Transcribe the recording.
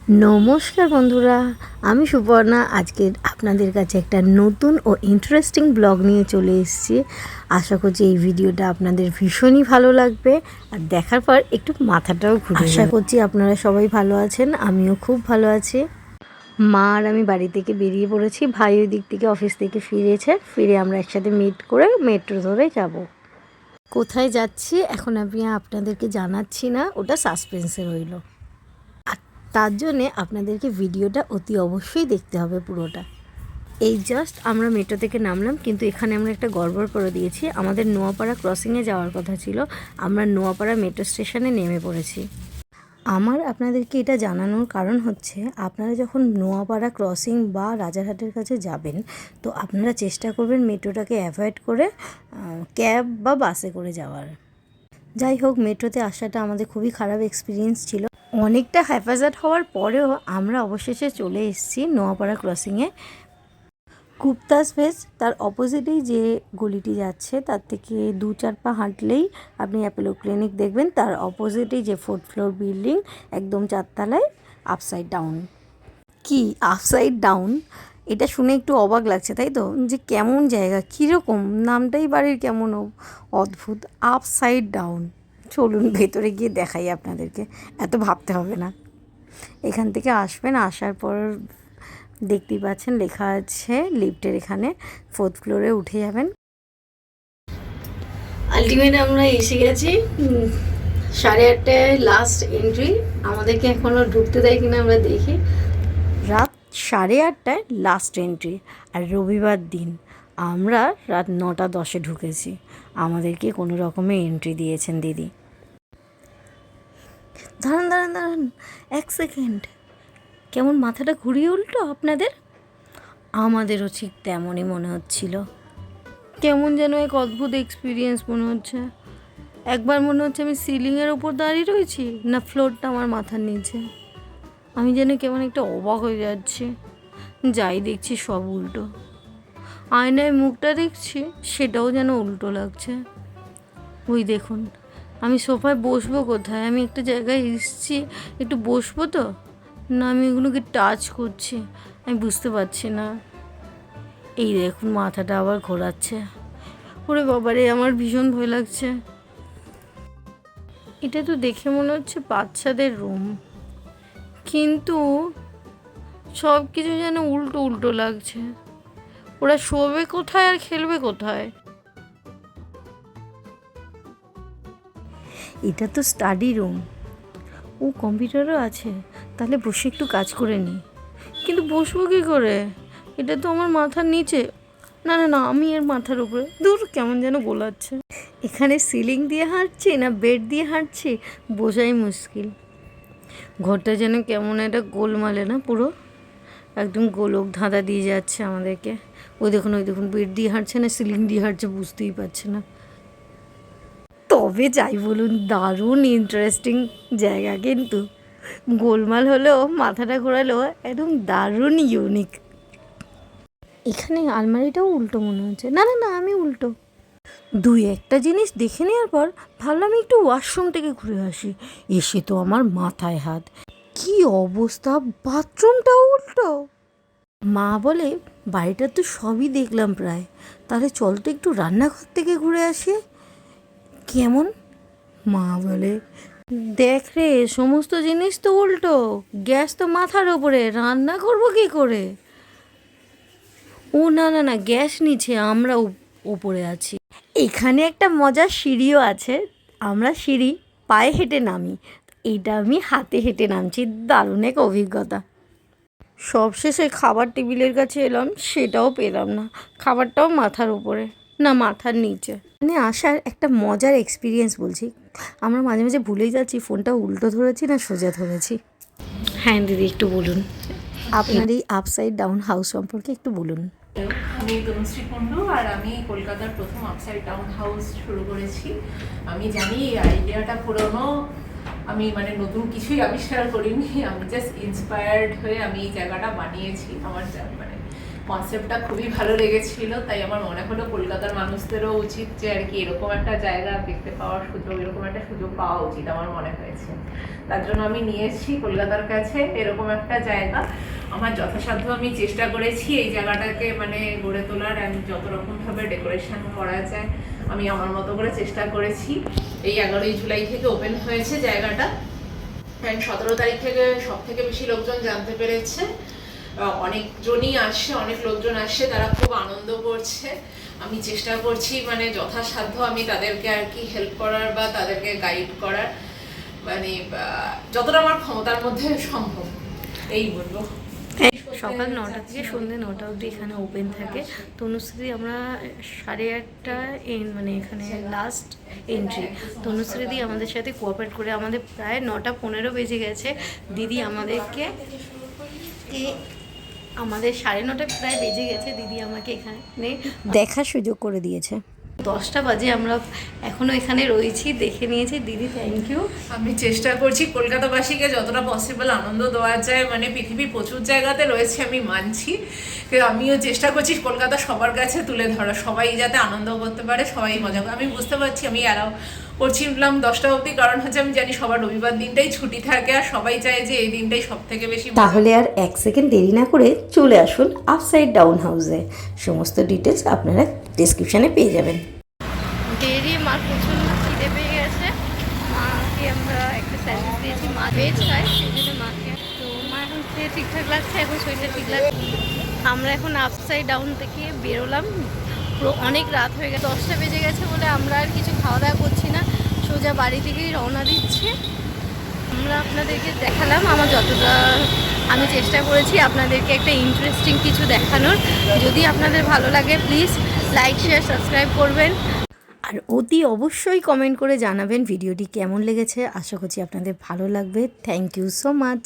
নমস্কার বন্ধুরা, আমি সুপর্ণা। আজকে আপনাদের কাছে একটা নতুন ও ইন্টারেস্টিং ব্লগ নিয়ে চলে এসেছি। আশা করছি এই ভিডিওটা আপনাদের ভীষণই ভালো লাগবে আর দেখার পর একটু মাথাটাও ঘুরে। আশা করছি আপনারা সবাই ভালো আছেন, আমিও খুব ভালো আছি। মা আর আমি বাড়ি থেকে বেরিয়ে পড়েছি। ভাই ওই দিক থেকে অফিস থেকে ফিরে আমরা একসাথে মিট করে মেট্রো ধরে যাব। কোথায় যাচ্ছি এখন আমি আপনাদেরকে জানাচ্ছি না, ওটা সাসপেন্সে রইল। তার জন্যে আপনাদেরকে ভিডিওটা অতি অবশ্যই দেখতে হবে পুরোটা। এই জাস্ট আমরা মেট্রো থেকে নামলাম, কিন্তু এখানে আমরা একটা গড়বড় করে দিয়েছি। আমাদের নোয়াপাড়া ক্রসিংয়ে যাওয়ার কথা ছিল, আমরা নোয়াপাড়া মেট্রো স্টেশনে নেমে পড়েছি। আমার আপনাদেরকে এটা জানানোর কারণ হচ্ছে, আপনারা যখন নোয়াপাড়া ক্রসিং বা রাজারহাটের কাছে যাবেন, তো আপনারা চেষ্টা করবেন মেট্রোটাকে অ্যাভয়েড করে ক্যাব বা বাসে করে যাওয়ার। যাই হোক, মেট্রোতে আসাটা আমাদের খুবই খারাপ এক্সপিরিয়েন্স ছিল। অনেকটা হেফাজত হওয়ার পরেও আমরা অবশেষে চলে এসেছি নোয়াপাড়া ক্রসিংয়ে। কুপ্তাস ভেজ তার অপোজিটেই যে গলিটি যাচ্ছে, তার থেকে 2-4 পা হাঁটলেই আপনি অ্যাপোলো ক্লিনিক দেখবেন। তার অপোজিটেই যে 4th ফ্লোর বিল্ডিং, একদম 4 তলায়, আপসাইড ডাউন। কি আপসাইড ডাউন? এটা শুনে একটু অবাক লাগছে, তাই তো? যে কেমন জায়গা, কীরকম, নামটাই বাড়ির কেমন অদ্ভুত, আপসাইড ডাউন। চলুন ভেতরে গিয়ে দেখাই আপনাদেরকে, এত ভাবতে হবে না। এখান থেকে আসবেন, আসার পর দেখতেই পাচ্ছেন লেখা আছে লিফটের এখানে 4th ফ্লোরে উঠে যাবেন। আলটিমেট আমরা এসে গেছি। 8:30টায় লাস্ট এন্ট্রি। আমাদেরকে এখনও ঢুকতে দেয় কিনা আমরা দেখি। রাত 8:30টায় লাস্ট এন্ট্রি, আর রবিবার দিন। আমরা রাত 9:10-এ ঢুকেছি। আমাদেরকে কোনো রকমে এন্ট্রি দিয়েছেন দিদি। দাঁড়ান 1 সেকেন্ড। কেমন মাথাটা ঘুরিয়ে উল্টো আপনাদের? আমাদেরও ঠিক তেমনই মনে হচ্ছিল। কেমন যেন এক অদ্ভুত এক্সপিরিয়েন্স মনে হচ্ছে। একবার মনে হচ্ছে আমি সিলিংয়ের ওপর দাঁড়িয়ে রয়েছি, না ফ্লোরটা আমার মাথার নিচে। আমি যেন কেমন একটা অবাক হয়ে যাচ্ছি। যাই দেখছি সব উল্টো। আয়নায় মুখটা দেখছি, সেটাও যেন উল্টো লাগছে। ওই দেখুন, আমি সোফায় বসবো কোথায়? আমি একটা জায়গায় এসেছি, একটু বসবো তো, না আমি এগুলোকে টাচ করছি, আমি বুঝতে পারছি না। এই দেখুন মাথাটা আবার ঘোরাচ্ছে। ওরে বাবারে, আমার ভীষণ ভয় লাগছে। এটা তো দেখে মনে হচ্ছে বাচ্চাদের রুম, কিন্তু সব কিছু যেন উল্টো উল্টো লাগছে। ওরা শোবে কোথায় আর খেলবে কোথায়? এটা তো স্টাডি রুম। ও কম্পিউটারও আছে, তাহলে বসে একটু কাজ করে নিই। কিন্তু বসবো কী করে? এটা তো আমার মাথার নিচে। না, আমি এর মাথার উপরে। দূর, কেমন যেন গোলাচ্ছে। এখানে সিলিং দিয়ে হাঁটছি না বেড দিয়ে হাঁটছি, বোঝাই মুশকিল। ঘরটা যেন কেমন একটা গোলমালে না, পুরো একদম গোলক ধাঁধা দিয়ে যাচ্ছে আমাদেরকে। ওই দেখুন বেড দিয়ে হাঁটছে না সিলিং দিয়ে হাঁটছে, বুঝতেই পারছে না। তবে যাই বলুন, দারুণ ইন্টারেস্টিং জায়গা, কিন্তু গোলমাল হলেও মাথাটা ঘোরালেও একদম দারুণ ইউনিক। এখানে আলমারিটাও উল্টো মনে হচ্ছে। না, আমি উল্টো। 2-1টা জিনিস দেখে নেওয়ার পর ভাবলাম একটু ওয়াশরুম থেকে ঘুরে আসি। এসে তো আমার মাথায় হাত। কি অবস্থা, বাথরুমটাও উল্টো। মা বলে, বাড়িটা তো সবই দেখলাম প্রায়, তাহলে চল তো একটু রান্নাঘর থেকে ঘুরে আসি। কেমন? মা বলে, দেখ রে, সমস্ত জিনিস তো উল্টো, গ্যাস তো মাথার ওপরে, রান্না করবো কী করে? ও না, গ্যাস নিচে, আমরা ওপরে আছি। এখানে একটা মজার সিঁড়িও আছে। আমরা সিঁড়ি পায়ে হেঁটে নামি, এইটা আমি হাতে হেঁটে নামছি। দারুণ এক অভিজ্ঞতা। সবশেষে খাবার টেবিলের কাছে এলাম, সেটাও পেলাম না। খাবারটাও মাথার উপরে, না মাথার নিচে। মানে আসার একটা মজার এক্সপিরিয়েন্স বলছি। আমরা মাঝে মাঝে ভুলেই যাচ্ছি ফোনটা উল্টো ধরেছি না সোজা ধরেছি। হ্যাঁ দিদি, একটু বলুন আপনার এই আপসাইড ডাউন হাউস সম্পর্কে একটু বলুন। আমি তনুশ্রী কুণ্ডু, আর আমি কলকাতার প্রথম আপসাইড ডাউন হাউস শুরু করেছি। আমি জানি এই আইডিয়াটা পুরনো, আমি মানে নতুন কিছুই আবিষ্কার করিনি, আমি জাস্ট ইন্সপায়ার্ড হয়ে আমি এই জায়গাটা বানিয়েছি। আমার মানে কনসেপ্টটা খুবই ভালো লেগেছিল, তাই আমার মনে হলো কলকাতার মানুষদেরও উচিত যে আর কি এরকম একটা জায়গা দেখতে পাওয়ার সুযোগ, এরকম একটা সুযোগ পাওয়া উচিত আমার মনে হয়েছে। তার জন্য আমি নিয়ে এসেছি কলকাতার কাছে এরকম একটা জায়গা। আমার যথাসাধ্য আমি চেষ্টা করেছি এই জায়গাটাকে মানে গড়ে তোলার, আমি যত রকমভাবে ডেকোরেশন করা যায় আমি আমার মতো করে চেষ্টা করেছি। এই 11ই জুলাই থেকে ওপেন হয়েছে জায়গাটা, 17 তারিখ থেকে সব থেকে বেশি লোকজন জানতে পেরেছে। অনেকজনই আসছে, অনেক লোকজন আসছে, তারা খুব আনন্দ করছে। আমি চেষ্টা করছি মানে যথাসাধ্য আমি তাদেরকে আর কি হেল্প করার বা তাদেরকে গাইড করার, মানে যতটা আমার ক্ষমতার মধ্যে সম্ভব, এই বলবো। সকাল 9টা থেকে সন্ধ্যে 9টা অবধি এখানে ওপেন থাকে। তনুশ্রী আমরা 8:30 মানে এখানে লাস্ট এন্ট্রি। তনুশ্রীদি আমাদের সাথে কোঅপারেট করে আমাদের প্রায় 9:15 বেজে গেছে। দিদি আমাদেরকে আমাদের 9:30 প্রায় বেজে গেছে, দিদি আমাকে এখানে দেখার সুযোগ করে দিয়েছে। 10টা বাজে আমরা এখনও এখানে রয়েছি, দেখে নিয়েছি। দিদি থ্যাংক ইউ। আমি চেষ্টা করছি কলকাতাবাসীকে যতটা পসিবল আনন্দ দেওয়া যায়, মানে পৃথিবীর প্রচুর জায়গাতে রয়েছে আমি মানছি, কিন্তু আমিও চেষ্টা করছি কলকাতা সবার কাছে তুলে ধরা, সবাই যাতে আনন্দ করতে পারে, সবাই মজা করে। আমি বুঝতে পারছি আমি অ্যালাউ করছিলাম 10টা অবধি, কারণ হচ্ছে আমি জানি সবার রবিবার দিনটাই ছুটি থাকে আর সবাই চায় যে এই দিনটাই সব থেকে বেশি। তাহলে আর 1 সেকেন্ড দেরি না করে চলে আসুন আপসাইড ডাউন হাউসে। সমস্ত ডিটেলস আপনারা ডেসক্রিপশানে পেয়ে যাবেন। দেরি মার প্রচণ্ড খিদে পেয়ে গেছে। মাকে আমরা একটা স্যান্ডউইচ দিয়েছি, মা ভেজ খায় সেই জন্য মাকে। তো মা এখন খেয়ে ঠিকঠাক লাগছে, এখন শরীরটা ঠিক লাগছে। আমরা এখন আপসাইড ডাউন থেকে বেরোলাম, পুরো অনেক রাত হয়ে গেছে, 10টা বেজে গেছে বলে আমরা আর কিছু খাওয়া দাওয়া করছি না, সোজা বাড়ি থেকেই রওনা দিচ্ছি। আমরা আপনাদেরকে দেখালাম আমার যতটা আমি চেষ্টা করেছি আপনাদেরকে একটা ইন্টারেস্টিং কিছু দেখানোর। যদি আপনাদের ভালো লাগে প্লিজ লাইক শেয়ার সাবস্ক্রাইব করবেন, আর অতি অবশ্যই কমেন্ট করে জানাবেন ভিডিওটি কেমন লেগেছে। আশা করছি আপনাদের ভালো লাগবে। Thank you so much.